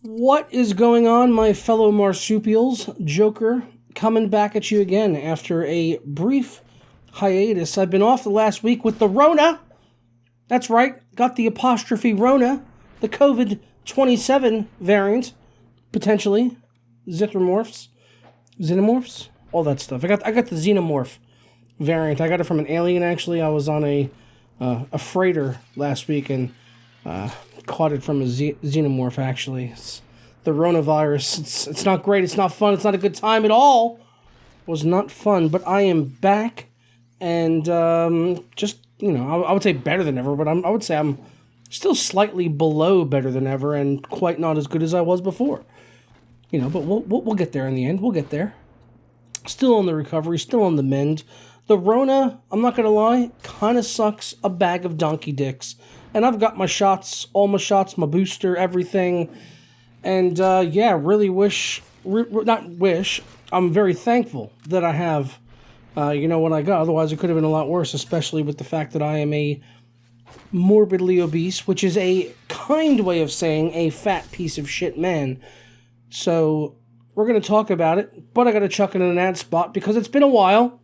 What is going on, my fellow marsupials? Joker coming back at you again after a brief hiatus. I've been off the last week with the Rona. That's right, got the apostrophe Rona, the COVID-27 variant, potentially. Xenomorphs, all that stuff. I got the xenomorph variant. I got it from an alien, actually. I was on a freighter last week and caught it from a xenomorph, actually. It's the Ronavirus. It's not great. It's not fun. It's not a good time at all. It was not fun, but I am back and just, I would say better than ever, but I would say I'm still slightly below better than ever and quite not as good as I was before. But we'll get there in the end. We'll get there. Still on the recovery, still on the mend. The Rona, I'm not going to lie, kind of sucks a bag of donkey dicks. And I've got my shots, all my shots, my booster, everything. And really I'm very thankful that I have, what I got. Otherwise, it could have been a lot worse, especially with the fact that I am a morbidly obese, which is a kind way of saying a fat piece of shit man. So we're going to talk about it, but I got to chuck it in an ad spot because it's been a while,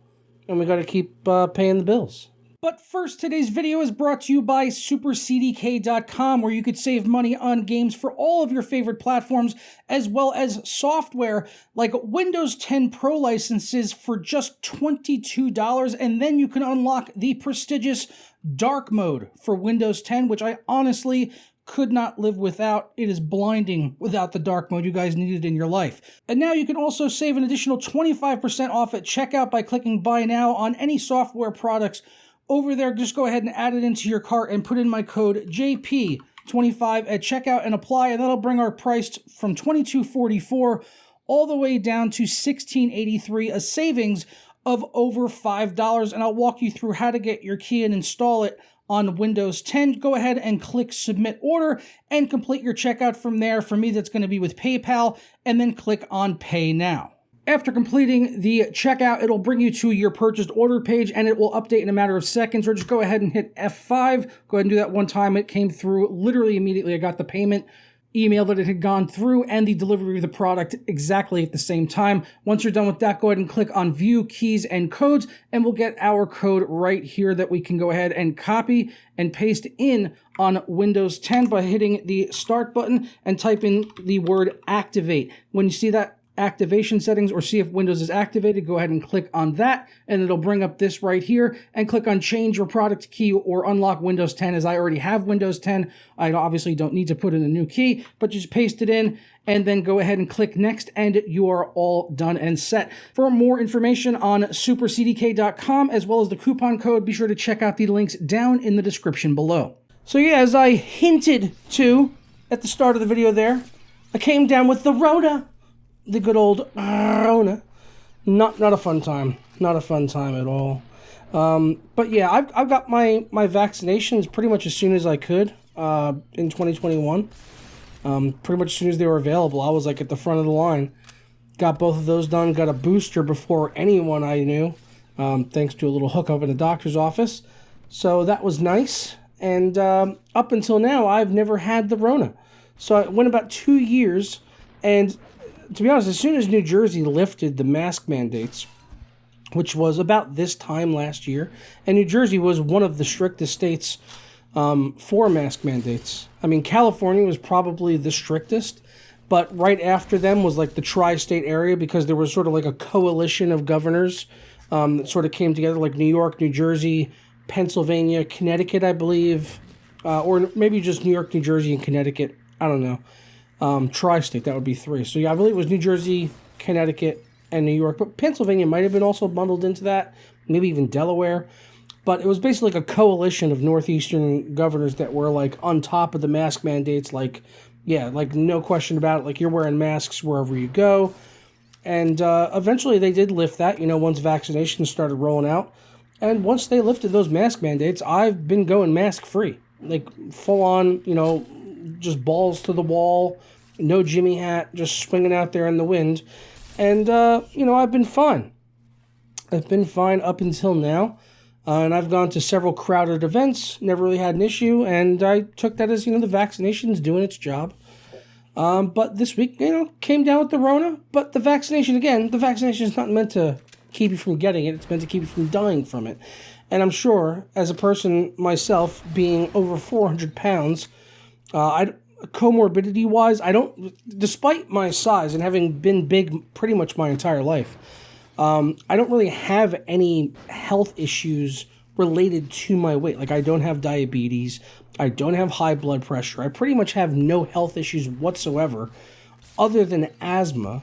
and we got to keep paying the bills. But first, today's video is brought to you by SuperCDK.com, where you could save money on games for all of your favorite platforms, as well as software like Windows 10 Pro licenses for just $22, and then you can unlock the prestigious Dark Mode for Windows 10, which I honestly could not live without. It is blinding without the dark mode. You guys need it in your life. And now you can also save an additional 25% off at checkout by clicking Buy Now on any software products over there. Just go ahead and add it into your cart and put in my code JP25 at checkout and apply, and that'll bring our price from $22.44 all the way down to $16.83, a savings of over $5. And I'll walk you through how to get your key and install it on Windows 10. Go ahead and click Submit Order and complete your checkout from there. For me, that's going to be with PayPal, and then click on Pay Now. After completing the checkout, it'll bring you to your purchased order page, and it will update in a matter of seconds, or just go ahead and hit F5. Go ahead and do that one time. It came through literally immediately. I got the payment email that it had gone through and the delivery of the product exactly at the same time. Once you're done with that, go ahead and click on View Keys and Codes, and we'll get our code right here that we can go ahead and copy and paste in on Windows 10 by hitting the Start button and type in the word Activate. When you see that activation settings or see if Windows is activated, go ahead and click on that, and it'll bring up this right here, and click on Change Your Product Key or Unlock Windows 10. As I already have Windows 10, I obviously don't need to put in a new key, but just paste it in and then go ahead and click Next, and you are all done and set. For more information on SuperCDK.com as well as the coupon code, be sure to check out the links down in the description below. So yeah, as I hinted to at the start of the video there, I came down with the Rona. The good old Rona. Not a fun time. Not a fun time at all. But yeah, I've got my vaccinations pretty much as soon as I could in 2021. Pretty much as soon as they were available. I was like at the front of the line. Got both of those done. Got a booster before anyone I knew, thanks to a little hookup in the doctor's office. So that was nice. And up until now, I've never had the Rona. So I went about 2 years, and to be honest, as soon as New Jersey lifted the mask mandates, which was about this time last year, and New Jersey was one of the strictest states for mask mandates. I mean, California was probably the strictest, but right after them was like the tri-state area, because there was sort of like a coalition of governors that sort of came together, like New York, New Jersey, Pennsylvania, Connecticut, I believe, or maybe just New York, New Jersey, and Connecticut. I don't know. Tri-state, that would be 3. So yeah, I believe it was New Jersey, Connecticut, and New York, but Pennsylvania might have been also bundled into that, maybe even Delaware. But it was basically like a coalition of northeastern governors that were like on top of the mask mandates, like no question about it, like you're wearing masks wherever you go. And eventually they did lift that, once vaccinations started rolling out. And once they lifted those mask mandates, I've been going mask free, like full on, just balls to the wall, no Jimmy hat, just swinging out there in the wind. And, I've been fine. I've been fine up until now. And I've gone to several crowded events, never really had an issue. And I took that as, the vaccination's doing its job. But this week, came down with the Rona. But the vaccination is not meant to keep you from getting it. It's meant to keep you from dying from it. And I'm sure, as a person myself, being over 400 pounds, comorbidity-wise, despite my size and having been big pretty much my entire life, I don't really have any health issues related to my weight. Like, I don't have diabetes. I don't have high blood pressure. I pretty much have no health issues whatsoever other than asthma.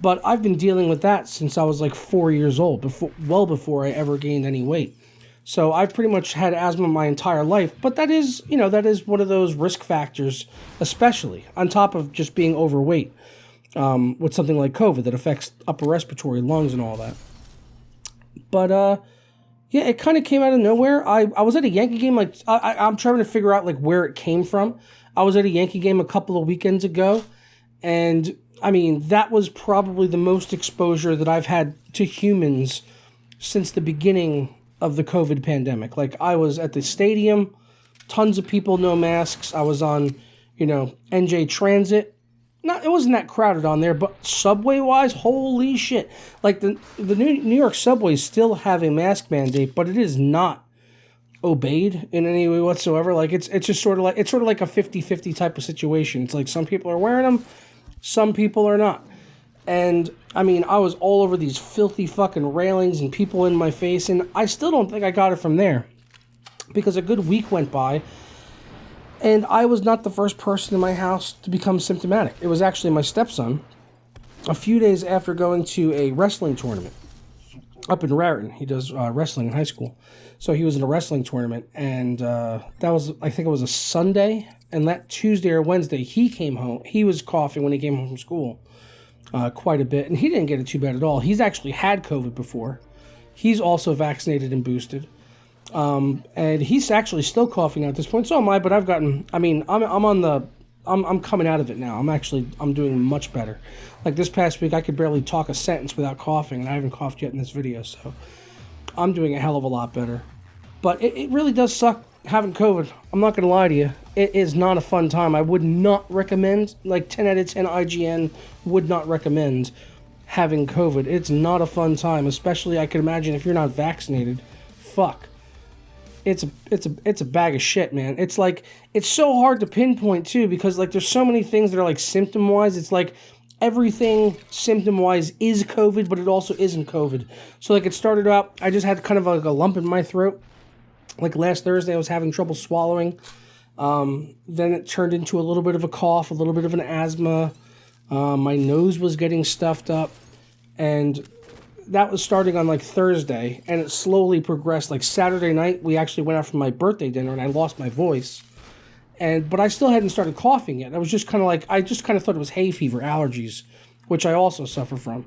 But I've been dealing with that since I was like 4 years old, well before I ever gained any weight. So I've pretty much had asthma my entire life. But that is one of those risk factors, especially on top of just being overweight, with something like COVID that affects upper respiratory, lungs, and all that. But yeah, it kind of came out of nowhere. I was at a Yankee game. Like I'm trying to figure out like where it came from. I was at a Yankee game a couple of weekends ago, and I mean that was probably the most exposure that I've had to humans since the beginning of the COVID pandemic. Like, I was at the stadium, tons of people, no masks. I was on, NJ Transit. It wasn't that crowded on there, but subway-wise, holy shit. Like, the New York subways still have a mask mandate, but it is not obeyed in any way whatsoever. Like, it's just sort of like a 50-50 type of situation. It's like some people are wearing them, some people are not. And, I mean, I was all over these filthy fucking railings and people in my face, and I still don't think I got it from there. Because a good week went by, and I was not the first person in my house to become symptomatic. It was actually my stepson, a few days after going to a wrestling tournament up in Raritan. He does wrestling in high school. So he was in a wrestling tournament, and that was, I think it was a Sunday, and that Tuesday or Wednesday, he came home. He was coughing when he came home from school. Quite a bit, and he didn't get it too bad at all. He's actually had COVID before. He's also vaccinated and boosted, and he's actually still coughing at this point. So am I, but I've gotten. I mean, I'm coming out of it now. I'm doing much better. Like this past week, I could barely talk a sentence without coughing, and I haven't coughed yet in this video, so I'm doing a hell of a lot better. But it really does suck having COVID. I'm not gonna lie to you. It is not a fun time. I would not recommend, like 10 out of 10 IGN would not recommend having COVID. It's not a fun time, especially I can imagine if you're not vaccinated. Fuck. It's a bag of shit, man. It's like, it's so hard to pinpoint too, because like there's so many things that are like symptom wise. It's like everything symptom wise is COVID, but it also isn't COVID. So like it started out, I just had kind of like a lump in my throat. Like last Thursday, I was having trouble swallowing. Then it turned into a little bit of a cough, a little bit of an asthma. My nose was getting stuffed up. And that was starting on like Thursday. And it slowly progressed. Like Saturday night, we actually went out for my birthday dinner and I lost my voice. But I still hadn't started coughing yet. I was just kind of like, I just kind of thought it was hay fever, allergies, which I also suffer from.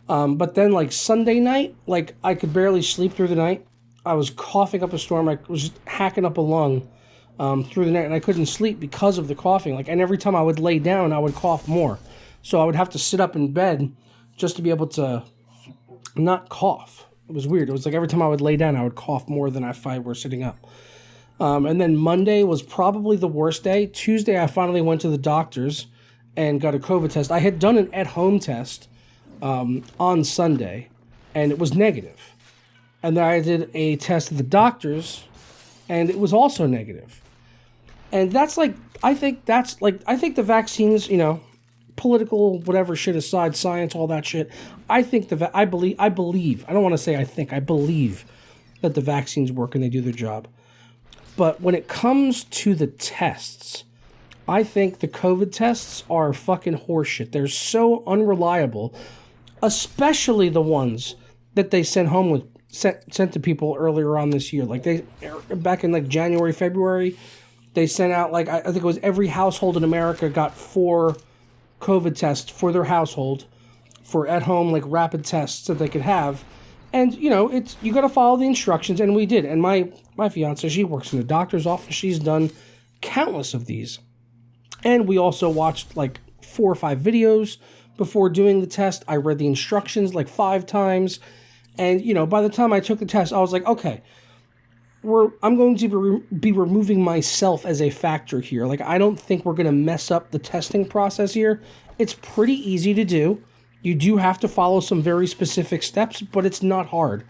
But then like Sunday night, like I could barely sleep through the night. I was coughing up a storm. I was just hacking up a lung through the night, and I couldn't sleep because of the coughing. Like, and every time I would lay down, I would cough more. So I would have to sit up in bed just to be able to not cough. It was weird. It was like every time I would lay down, I would cough more than if I were sitting up. And then Monday was probably the worst day. Tuesday, I finally went to the doctor's and got a COVID test. I had done an at-home test on Sunday, and it was negative. And then I did a test at the doctor's, and it was also negative. And that's like, I think the vaccines, political, whatever shit aside, science, all that shit. I believe, I don't want to say I believe that the vaccines work and they do their job. But when it comes to the tests, I think the COVID tests are fucking horseshit. They're so unreliable, especially the ones that they sent to people earlier on this year. Like back in like January, February, they sent out like, I think it was every household in America got 4 COVID tests for their household for at home, like rapid tests that they could have. And you got to follow the instructions. And we did. And my fiance, she works in a doctor's office. She's done countless of these. And we also watched like 4 or 5 videos before doing the test. I read the instructions like 5 times. And, by the time I took the test, I was like, okay, I'm going to be removing myself as a factor here. Like, I don't think we're going to mess up the testing process here. It's pretty easy to do. You do have to follow some very specific steps, but it's not hard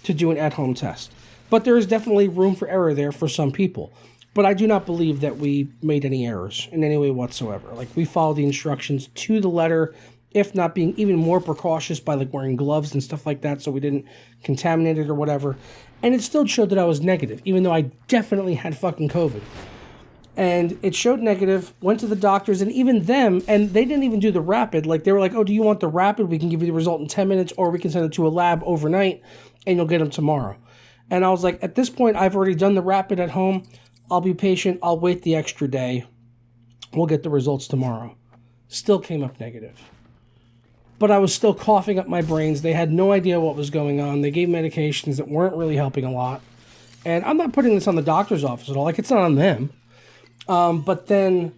to do an at-home test. But there is definitely room for error there for some people. But I do not believe that we made any errors in any way whatsoever. Like, we followed the instructions to the letter, if not being even more precautious by like wearing gloves and stuff like that so we didn't contaminate it or whatever. And it still showed that I was negative, even though I definitely had fucking COVID. And it showed negative, went to the doctors, and even them, and they didn't even do the rapid. Like, they were like, oh, do you want the rapid? We can give you the result in 10 minutes, or we can send it to a lab overnight, and you'll get them tomorrow. And I was like, at this point, I've already done the rapid at home. I'll be patient. I'll wait the extra day. We'll get the results tomorrow. Still came up negative. But I was still coughing up my brains. They had no idea what was going on. They gave medications that weren't really helping a lot. And I'm not putting this on the doctor's office at all. Like, it's not on them. But then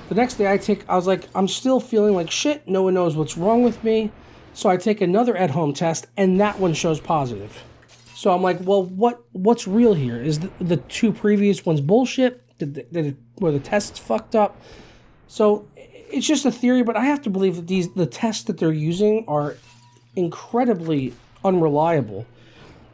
the next day I was like, I'm still feeling like shit. No one knows what's wrong with me. So I take another at-home test, and that one shows positive. So I'm like, well, what's real here? Is the two previous ones bullshit? Were the tests fucked up? So it's just a theory, but I have to believe that the tests that they're using are incredibly unreliable,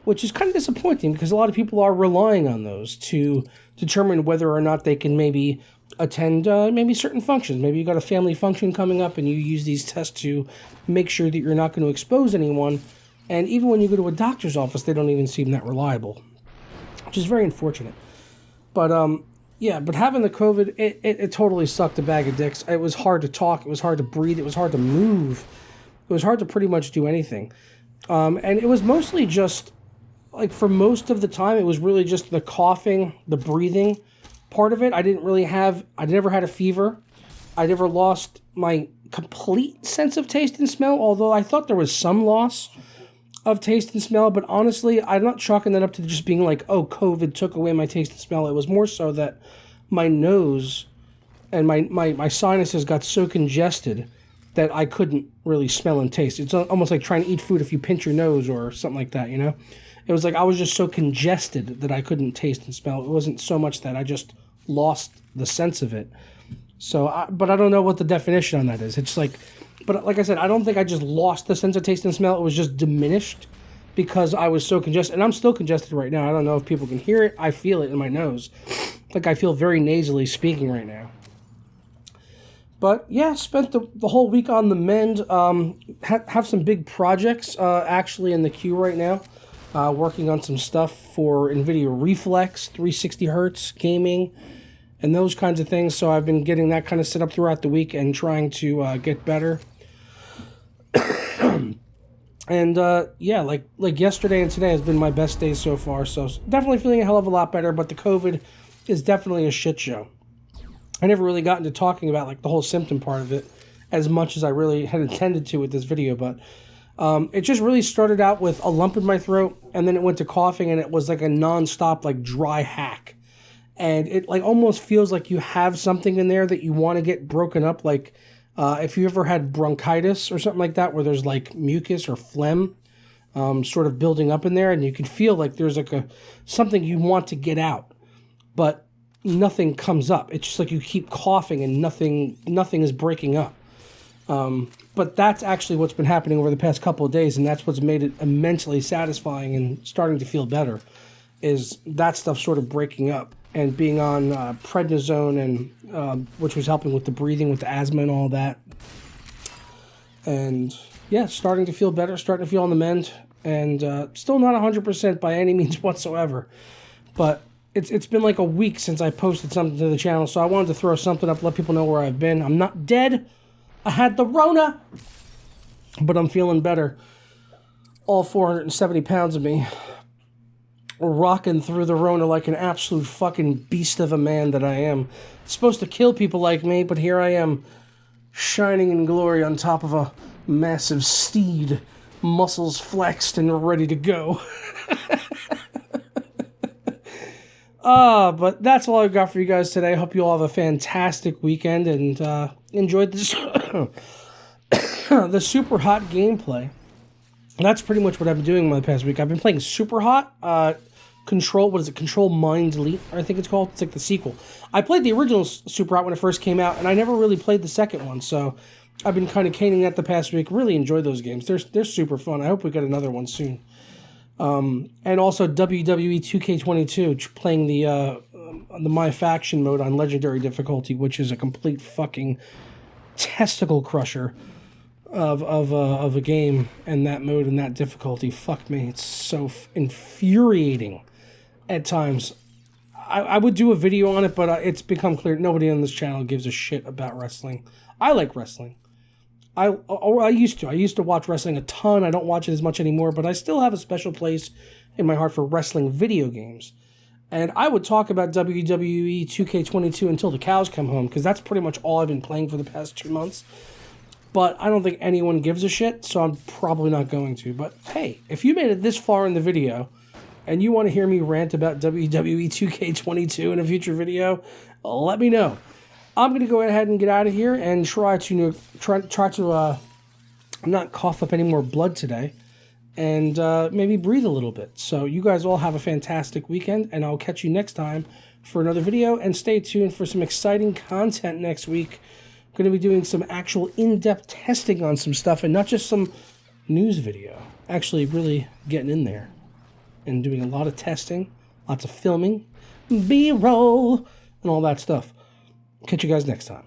which is kind of disappointing because a lot of people are relying on those to determine whether or not they can maybe attend maybe certain functions. Maybe you got a family function coming up and you use these tests to make sure that you're not going to expose anyone. And even when you go to a doctor's office, they don't even seem that reliable, which is very unfortunate. But yeah, but having the COVID, it totally sucked a bag of dicks. It was hard to talk. It was hard to breathe. It was hard to move. It was hard to pretty much do anything. And it was mostly just, like, for most of the time, it was really just the coughing, the breathing part of it. I never had a fever. I never lost my complete sense of taste and smell, although I thought there was some loss of taste and smell, but honestly, I'm not chalking that up to just being like, oh, COVID took away my taste and smell. It was more so that my nose and my sinuses got so congested that I couldn't really smell and taste. It's almost like trying to eat food if you pinch your nose or something like that, you know? It was like I was just so congested that I couldn't taste and smell. It wasn't so much that I just lost the sense of it. So, but I don't know what the definition on that is. It's like, but like I said, I don't think I just lost the sense of taste and smell. It was just diminished because I was so congested. And I'm still congested right now. I don't know if people can hear it. I feel it in my nose. Like I feel very nasally speaking right now. But yeah, spent the whole week on the mend. Have some big projects actually in the queue right now. Working on some stuff for NVIDIA Reflex, 360 hertz gaming, and those kinds of things. So I've been getting that kind of set up throughout the week and trying to get better. And yeah, like yesterday and today has been my best days so far. So definitely feeling a hell of a lot better. But the COVID is definitely a shit show. I never really got into talking about like the whole symptom part of it as much as I really had intended to with this video. But it just really started out with a lump in my throat, and then it went to coughing, and it was like a nonstop like dry hack. And it like almost feels like you have something in there that you want to get broken up. Like if you ever had bronchitis or something like that, where there's like mucus or phlegm sort of building up in there, and you can feel like there's like something you want to get out, but nothing comes up. It's just like you keep coughing and nothing is breaking up. But that's actually what's been happening over the past couple of days, and that's what's made it immensely satisfying and starting to feel better, is that stuff sort of breaking up and being on prednisone, and which was helping with the breathing, with the asthma and all that. And yeah, starting to feel better, starting to feel on the mend, and still not 100% by any means whatsoever. But it's been like a week since I posted something to the channel, so I wanted to throw something up, let people know where I've been. I'm not dead. I had the Rona, but I'm feeling better. All 470 pounds of me rocking through the Rona like an absolute fucking beast of a man that I am. It's supposed to kill people like me, but here I am, shining in glory on top of a massive steed, muscles flexed and ready to go. But that's all I've got for you guys today. I hope you all have a fantastic weekend and enjoyed this the Super Hot gameplay. That's pretty much what I've been doing the past week. I've been playing Super Hot. Control, what is it? Control Mind Delete, I think it's called. It's like the sequel. I played the original Super Hot when it first came out, and I never really played the second one, so I've been kind of caning that the past week. Really enjoyed those games. They're super fun. I hope we get another one soon. And also WWE 2K22, playing the My Faction mode on Legendary difficulty, which is a complete fucking testicle crusher of a game, and that mode and that difficulty. Fuck me, it's so infuriating at times. I would do a video on it, but it's become clear nobody on this channel gives a shit about wrestling. I like wrestling. I used to watch wrestling a ton. I don't watch it as much anymore, but I still have a special place in my heart for wrestling video games. And I would talk about WWE 2K22 until the cows come home, because that's pretty much all I've been playing for the past 2 months. But I don't think anyone gives a shit, so I'm probably not going to. But hey, if you made it this far in the video, and you want to hear me rant about WWE 2K22 in a future video, let me know. I'm going to go ahead and get out of here and try to not cough up any more blood today, and maybe breathe a little bit. So you guys all have a fantastic weekend, and I'll catch you next time for another video, and stay tuned for some exciting content next week. I'm going to be doing some actual in-depth testing on some stuff, and not just some news video. Actually really getting in there and doing a lot of testing, lots of filming, B-roll, and all that stuff. Catch you guys next time.